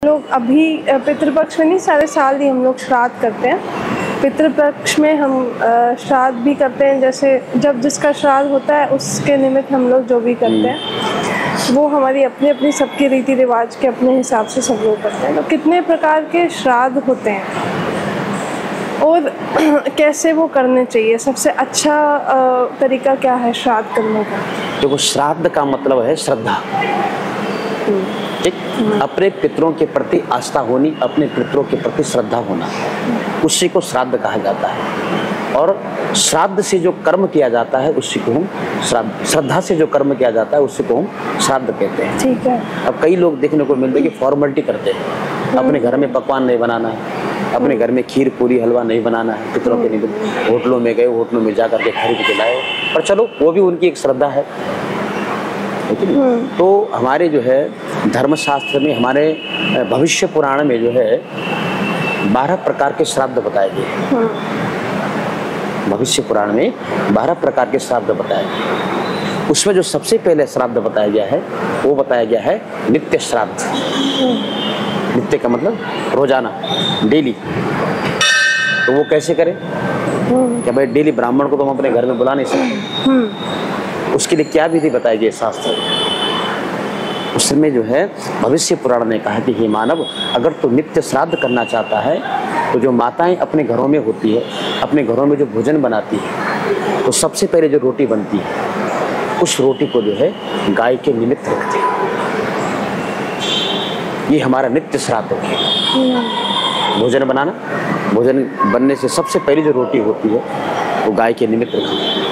लोग अभी पितृपक्ष में नहीं, सारे साल ही हम लोग श्राद्ध करते हैं। पितृपक्ष में हम श्राद्ध भी करते हैं, जैसे जब जिसका श्राद्ध होता है उसके निमित्त हम लोग जो भी करते हैं वो हमारी अपनी अपनी सबके रीति रिवाज के अपने हिसाब से सब लोग करते हैं। तो कितने प्रकार के श्राद्ध होते हैं और कैसे वो करने चाहिए, सबसे अच्छा तरीका क्या है श्राद्ध करने का? देखो, श्राद्ध का मतलब है श्रद्धा। ठीक, अपने पितरों के प्रति आस्था होनी, अपने पितरों के प्रति श्रद्धा होना, उसी को श्राद्ध कहा जाता है। और श्राद्ध से जो कर्म किया जाता है उसी को हम श्राद्ध, श्रद्धा से जो कर्म किया जाता है उसी को हम श्राद्ध कहते हैं। ठीक है। अब कई लोग देखने को मिलते हैं कि फॉर्मेलिटी करते हैं, अपने घर में पकवान नहीं बनाना है, अपने घर में खीर पूरी हलवा नहीं बनाना है, पितरों के निमित्त होटलों में गए, होटलों में जा करके खरीद के लाए, पर चलो वो भी उनकी एक श्रद्धा है। तो हमारे जो है धर्मशास्त्र में, हमारे भविष्य पुराण में जो है 12 प्रकार के श्राद्ध बताए गए। भविष्य पुराण में 12 प्रकार के श्राद्ध बताए गए। उसमें जो सबसे पहले श्राद्ध बताया गया है वो बताया गया है नित्य श्राद्ध। नित्य का मतलब रोजाना, डेली। तो वो कैसे करें? क्या भाई डेली ब्राह्मण को तो हम अपने घर में बुला नहीं सकते, उसके लिए क्या विधि बताई गई शास्त्र? उसमें जो है भविष्य पुराण ने कहा कि हे मानव, अगर तू नित्य श्राद्ध करना चाहता है तो जो माताएं अपने घरों में होती है, अपने घरों में जो भोजन बनाती है, तो सबसे पहले जो रोटी बनती है उस रोटी को जो है गाय के निमित्त रखते हैं। ये हमारा नित्य श्राद्ध है। भोजन बनाना, भोजन बनने से सबसे पहली जो रोटी होती है वो गाय के निमित्त रखते हैं।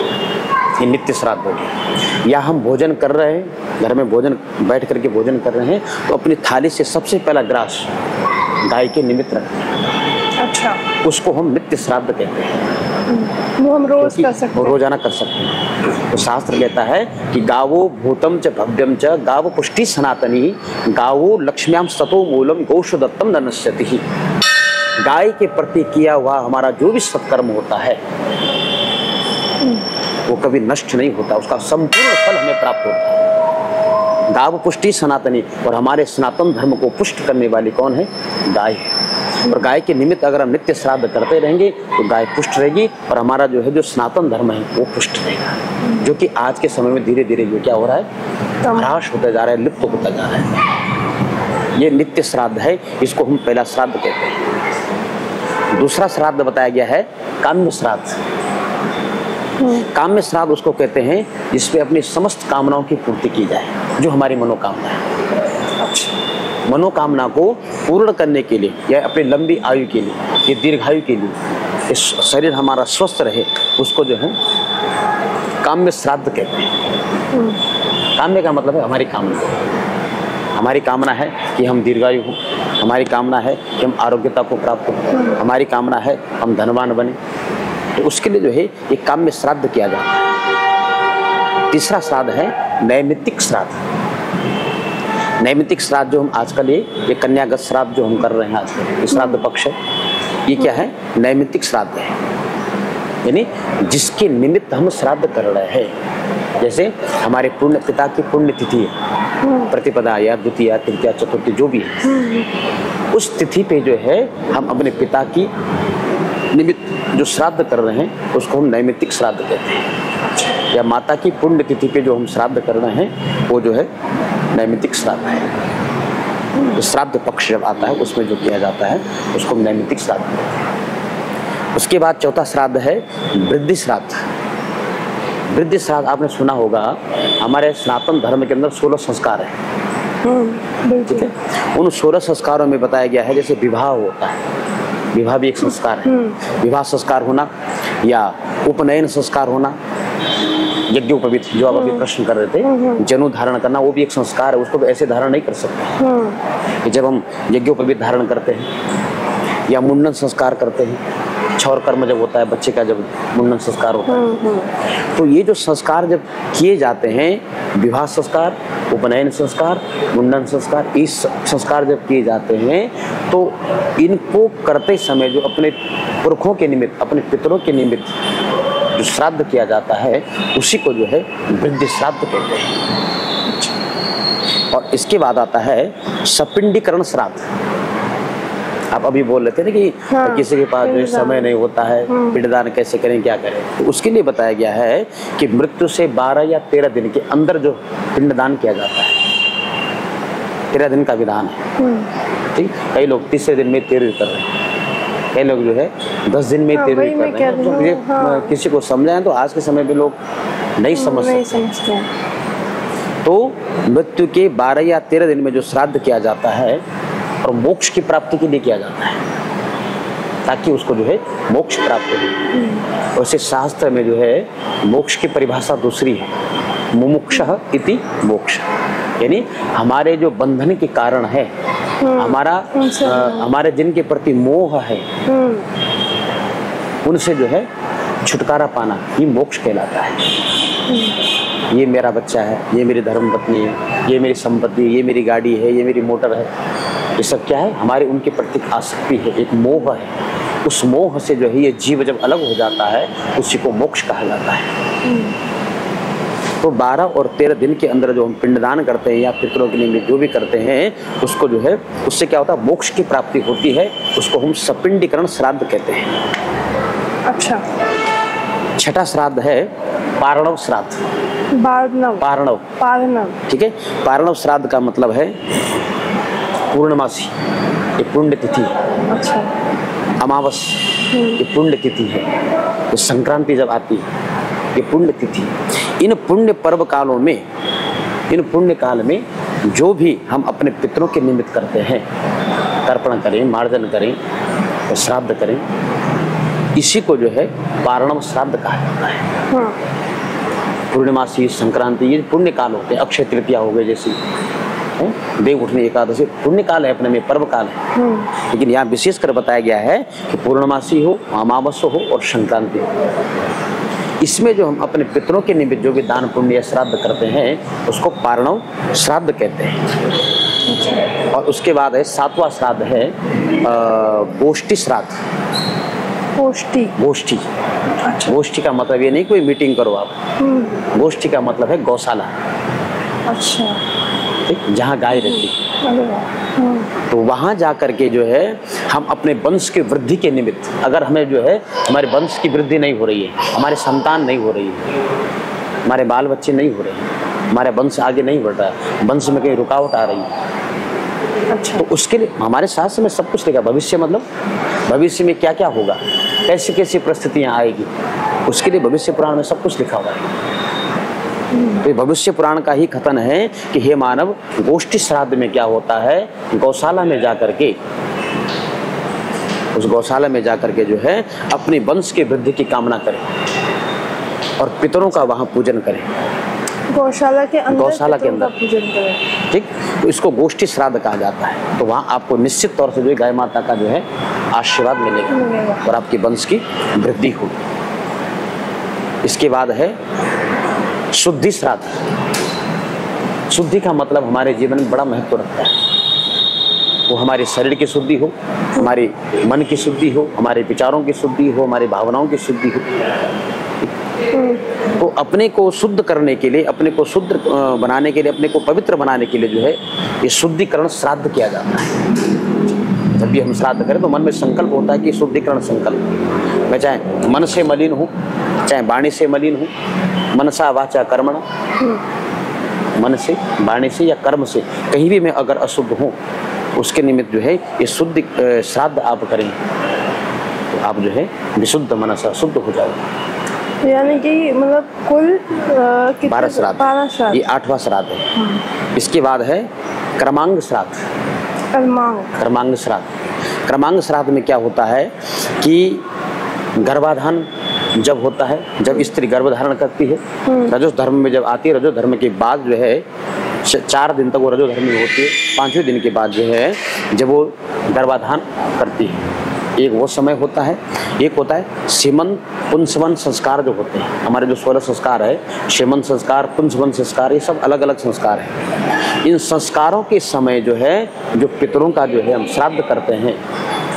ये नित्य श्राद्ध हो गया। या हम भोजन कर रहे हैं, घर में भोजन बैठ करके भोजन कर रहे हैं, तो अपनी थाली से सबसे पहला ग्रास गाय के निमित्त रखते हैं। अच्छा, उसको हम नित्य श्राद्ध कहते हैं। वो हम रोज कर सकते हैं, रोजाना कर सकते हैं। तो शास्त्र कहता है कि गावो भूतम च भव्यम च गाव पुष्टि सनातनी गावो लक्ष्म्याम सतो मूलम गौषु दत्तम न नश्यति। गाय के प्रति किया हुआ हमारा जो भी सत्कर्म होता है वो कभी नष्ट नहीं होता, उसका संपूर्ण फल हमें प्राप्त होता है। गाव पुष्टि सनातनी, और हमारे सनातन धर्म को पुष्ट करने वाली कौन है? गाय है। और गाय के निमित्त अगर हम नित्य श्राद्ध करते रहेंगे तो गाय पुष्ट रहेगी और हमारा जो है जो सनातन धर्म है वो पुष्ट रहेगा, जो कि आज के समय में धीरे धीरे जो क्या हो रहा है, ह्रास होता जा रहा है, लिप्त होता जा रहा है। ये नित्य श्राद्ध है, इसको हम पहला श्राद्ध कहते हैं। दूसरा श्राद्ध बताया गया है काम्य श्राद्ध। काम्य श्राद्ध उसको कहते हैं जिसपे अपनी समस्त कामनाओं की पूर्ति की जाए, जो हमारी मनोकामना है। मनोकामना को पूर्ण करने के लिए या अपनी लंबी आयु के लिए, ये दीर्घायु के लिए, इस शरीर हमारा स्वस्थ रहे, उसको जो है काम्य श्राद्ध कहते हैं। काम्य का मतलब है हमारी कामना। हमारी कामना है कि हम दीर्घायु हों, हमारी कामना है कि हम आरोग्यता को प्राप्त हों, हमारी कामना है हम धनवान बने, तो उसके लिए जो है एक काम्य श्राद्ध किया जाता है। तीसरा श्राद्ध है नैमित्तिक श्राद्ध। नैमित्तिक श्राद्ध जो हम आजकल ये कन्यागत श्राद्ध जो हम कर रहे हैं आजकल, ये श्राद्ध पक्ष है, ये क्या है? नैमित्तिक श्राद्ध है, यानी जिसके निमित्त हम श्राद्ध कर रहे हैं। जैसे हमारे पुण्य पिता की पुण्य तिथि है, प्रतिपदा या द्वितीया, तृतीया, चतुर्थी जो भी है, उस तिथि पे जो है हम अपने पिता की निमित्त जो श्राद्ध कर रहे हैं उसको हम नैमित्तिक श्राद्ध कहते हैं। या माता की पुण्य तिथि पे जो हम श्राद्ध कर रहे हैं वो जो है नैमित्तिक श्राद्ध है। तो श्राद्ध पक्ष जब आता है उसमें जो किया जाता है उसको हम नैमित्तिक श्राद्ध कहते हैं। उसके बाद चौथा श्राद्ध है वृद्धि श्राद्ध। वृद्धि श्राद्ध आपने सुना होगा, हमारे सनातन धर्म के अंदर 16 संस्कार है। ठीक है, उन 16 संस्कारों में बताया गया है जैसे विवाह होता है, विवाह भी एक संस्कार है। विवाह संस्कार होना या उपनयन संस्कार होना, यज्ञोपवीत जो आप अभी प्रश्न कर रहे थे, जनेऊ धारण करना, वो भी एक संस्कार है, उसको भी ऐसे धारण नहीं कर सकते कि जब हम यज्ञोपवीत धारण करते हैं या मुंडन संस्कार करते हैं, छौर कर्म जब होता है बच्चे का, जब मुंडन संस्कार होता है, तो ये जो संस्कार जब किए जाते हैं, विवाह संस्कार, उपनयन संस्कार, मुंडन संस्कार, इस संस्कार जब किए जाते हैं तो इनको करते समय जो अपने पुरखों के निमित्त, अपने पितरों के निमित्त जो श्राद्ध किया जाता है उसी को जो है वृद्धि श्राद्ध कहते हैं। और इसके बाद आता है सपिंडीकरण श्राद्ध। आप अभी बोल रहे थे ना कि किसी के पास जो समय नहीं होता है, पिंडदान कैसे करें, क्या करें, तो उसके लिए बताया गया है कि मृत्यु से 12 या 13 दिन के अंदर जो पिंडदान किया जाता है, 13 दिन का विधान है। ठीक, कई लोग तीसरे दिन में 13 कर रहे हैं, कई लोग जो है 10 दिन में 13 कर रहे हैं। तो ये किसी को समझाएं तो आज के समय में लोग नहीं समझ सकते। तो मृत्यु के 12 या 13 दिन में जो श्राद्ध किया जाता है और मोक्ष की प्राप्ति के लिए किया जाता है, ताकि उसको जो है मोक्ष प्राप्त हो। वैसे शास्त्र में जो है मोक्ष की परिभाषा दूसरी है, मुमुक्षः इति मोक्ष, यानी हमारे जो बंधन के कारण है, हमारे जिनके प्रति मोह है, उनसे जो है छुटकारा पाना, ये मोक्ष कहलाता है। ये मेरा बच्चा है, ये मेरी धर्मपत्नी है, ये मेरी संपत्ति, ये मेरी गाड़ी है, ये मेरी मोटर है, ये सब क्या है, हमारे उनके प्रति आसक्ति है, एक मोह है। उस मोह से जो है ये जीव जब अलग हो जाता है, उसी को मोक्ष कहा जाता है। तो 12 और 13 दिन के अंदर जो हम पिंडदान करते हैं या पितरों के लिए जो भी करते हैं, उसको जो है, उससे क्या होता है, मोक्ष की प्राप्ति होती है। उसको हम सपिंडीकरण श्राद्ध कहते हैं। अच्छा। छठा श्राद्ध है पारणव श्राद्ध। पारणव, ठीक है। पारणव श्राद्ध का मतलब है पूर्णमासी, ये पुण्य तिथि। अच्छा। अमावस, ये पुण्य तिथि है। तो संक्रांति जब आती है, ये पुण्य तिथि। इन पुण्य पर्व कालों में, इन पुण्य काल में जो भी हम अपने पितरों के निमित्त करते हैं, तर्पण करें, मार्जन करें, श्राद्ध करें, इसी को जो है पारणव श्राद्ध कहा जाता है। पूर्णिमासी, संक्रांति, ये पुण्य काल होते हैं। अक्षय तृतीया हो गए जैसे, देव उठनी एकादशी, पुण्य काल है, अपने में पर्व काल है। लेकिन यहाँ विशेष कर बताया गया है कि पूर्णमासी हो, अमावस हो और संक्रांति हो, इसमें जो हम अपने पितरों के निमित्त जो भी दान पुण्य या श्राद्ध करते हैं, उसको पारणव श्राद्ध कहते हैं। और उसके बाद है 7वां श्राद्ध है गोष्ठी श्राद्ध। गोष्ठी, गोष्ठी का मतलब ये नहीं कोई मीटिंग करो आप, गोष्ठी का मतलब है गौशाला। अच्छा। ठीक, जहाँ गाय रहती है, तो वहाँ जा करके जो है हम अपने वंश की वृद्धि के निमित्त, अगर हमें जो है हमारे वंश की वृद्धि नहीं हो रही है, हमारे संतान नहीं हो रही है, हमारे बाल बच्चे नहीं हो रहे हैं, हमारे वंश आगे नहीं बढ़ रहा है, वंश में कहीं रुकावट आ रही है, अच्छा, तो उसके लिए हमारे शास्त्र में सब कुछ लिखा। भविष्य मतलब भविष्य में क्या क्या होगा, कैसी कैसी परिस्थितियाँ आएगी, उसके लिए भविष्य पुराण में सब कुछ लिखा हुआ है। तो भविष्य पुराण का ही कथन है कि हे मानव, गोष्ठी श्राद्ध में क्या होता है, गौशाला में जाकर के, उस गौशाला में जाकर के जो है अपने वंश के वृद्धि की कामना करें और पितरों का वहां पूजन करें। गौशाला के अंदर पूजन करें। ठीक, तो इसको गोष्ठी श्राद्ध कहा जाता है। तो वहां आपको निश्चित तौर से जो है गाय माता का जो है आशीर्वाद मिलेगा और आपके वंश की वृद्धि होगी। इसके बाद है शुद्धि श्राद्ध। शुद्धि का मतलब हमारे जीवन में बड़ा महत्व रखता है। वो हमारे शरीर की शुद्धि हो, हमारे मन की शुद्धि हो, हमारे विचारों की शुद्धि हो, हमारी भावनाओं की शुद्धि हो। तो अपने को शुद्ध करने के लिए, अपने को शुद्ध बनाने के लिए, अपने को पवित्र बनाने के लिए जो है ये शुद्धिकरण श्राद्ध किया जाता है। जब भी हम श्राद्ध करें तो मन में संकल्प होता है कि शुद्धिकरण संकल्प, मैं चाहे मन से मलिन हूँ, चाहे वाणी से मलिन हूँ, मनसा वाचा कर्मणा, मन से, वाणी से या कर्म से कहीं भी मैं अगर अशुद्ध हूँ, उसके निमित्त जो है ये शुद्ध श्राद्ध आप करें तो आप जो है विशुद्ध मनसा शुद्ध हो जाओगे। यानी कि मतलब कुल 12 श्राद्ध, ये 8वां श्राद्ध है। इसके बाद है क्रमांग श्राद्ध। क्रमांग श्राद्ध, क्रमांग श्राद्ध में क्या होता है कि गर्भाधान जब होता है, जब स्त्री गर्भधारण करती है, रजो धर्म में जब आती है, रजो धर्म के बाद जो है 4 दिन तक वो रजो धर्म में होती है, 5वें दिन के बाद जो है जब वो गर्भाधान करती है, एक वो समय होता है। एक होता है सीमंत पुंसवन संस्कार जो होते हैं, हमारे जो 16 संस्कार है, सीमंत संस्कार, पुंसवन संस्कार, ये सब अलग अलग संस्कार हैं। इन संस्कारों के समय जो है जो पितरों का जो है हम श्राद्ध करते हैं,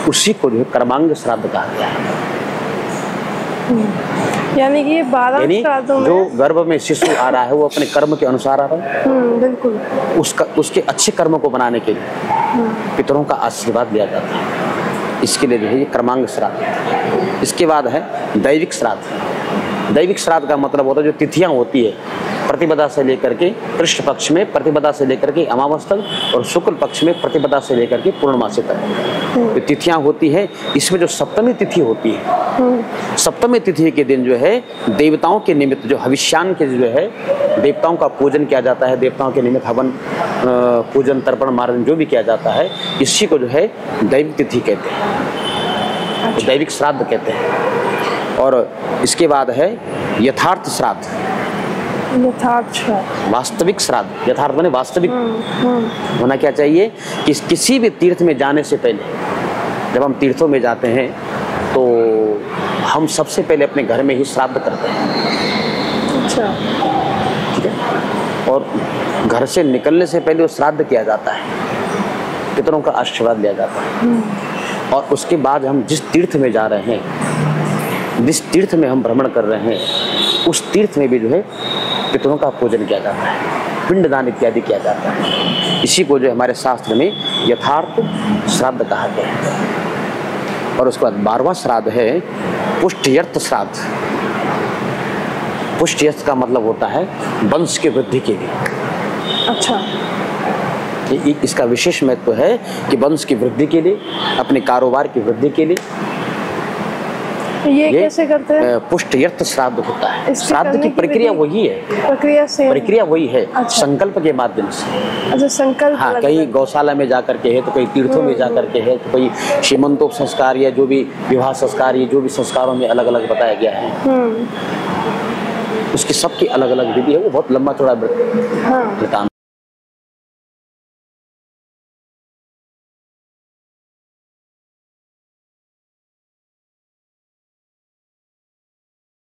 उसी को जो है कर्मांग श्राद्ध कहा गया है। यानी कि ये 12 यानी श्राद्धों में जो गर्भ में शिशु आ रहा है वो अपने कर्म के अनुसार आ रहा है, बिल्कुल उसके अच्छे कर्म को बनाने के लिए पितरों का आशीर्वाद लिया जाता है। इसके लिए जो है ये कर्मांग श्राद्ध। इसके बाद है दैविक श्राद्ध। दैविक श्राद्ध का मतलब होता है जो तिथियां होती है प्रतिपदा से लेकर के कृष्ण पक्ष में, प्रतिपदा से लेकर के अमावस तक, और शुक्ल पक्ष में प्रतिपदा से लेकर के पूर्णमासी तक जो तिथियां होती है, इसमें जो सप्तमी तिथि होती है, सप्तमी तिथि के दिन जो है देवताओं के निमित्त जो हविष्यान के जो है देवताओं का पूजन किया जाता है, देवताओं के निमित्त हवन पूजन तर्पण मार्जन जो भी किया जाता है, इसी को जो है दैविक तिथि कहते हैं, तो दैविक श्राद्ध कहते हैं। और इसके बाद है यथार्थ श्राद्ध। यथार्थ श्राद्ध, वास्तविक श्राद्ध। यथार्थ माने वास्तविक होना क्या चाहिए कि किसी भी तीर्थ में जाने से पहले, जब हम तीर्थों में जाते हैं तो हम सबसे पहले अपने घर में ही श्राद्ध करते हैं। अच्छा, ठीक है। और घर से निकलने से पहले वो श्राद्ध किया जाता है, पितरों का आशीर्वाद लिया जाता है। और उसके बाद हम जिस तीर्थ में जा रहे हैं, जिस तीर्थ में हम भ्रमण कर रहे हैं, उस तीर्थ में भी जो है पितरों का पूजन किया जाता है, पिंडदान इत्यादि किया जाता है। इसी को जो हमारे शास्त्र में यथार्थ श्राद्ध कहा गया है। और उसके बाद 12वां श्राद्ध है पुष्ट्यर्थ श्राद्ध। पुष्ट्यर्थ का मतलब होता है वंश की वृद्धि के लिए। अच्छा, इसका विशेष महत्व है कि वंश की वृद्धि के लिए, अपने कारोबार की वृद्धि के लिए ये कैसे करते हैं? पुष्ट्यर्थ श्राद्ध होता है। इसके श्राद्ध करने की की प्रक्रिया विधि? वही है, प्रक्रिया वही है। अच्छा। संकल्प के माध्यम से। अच्छा, संकल्प हाँ, अलग कहीं अलग। गौशाला में जाकर के है, तो कहीं तीर्थों में जाकर के है, तो कहीं सीमंतोप संस्कार या जो भी विवाह संस्कार, ये जो भी संस्कारों में अलग अलग बताया गया है, उसकी सबकी अलग अलग विधि है। वो बहुत लंबा चौड़ा वृत्तांत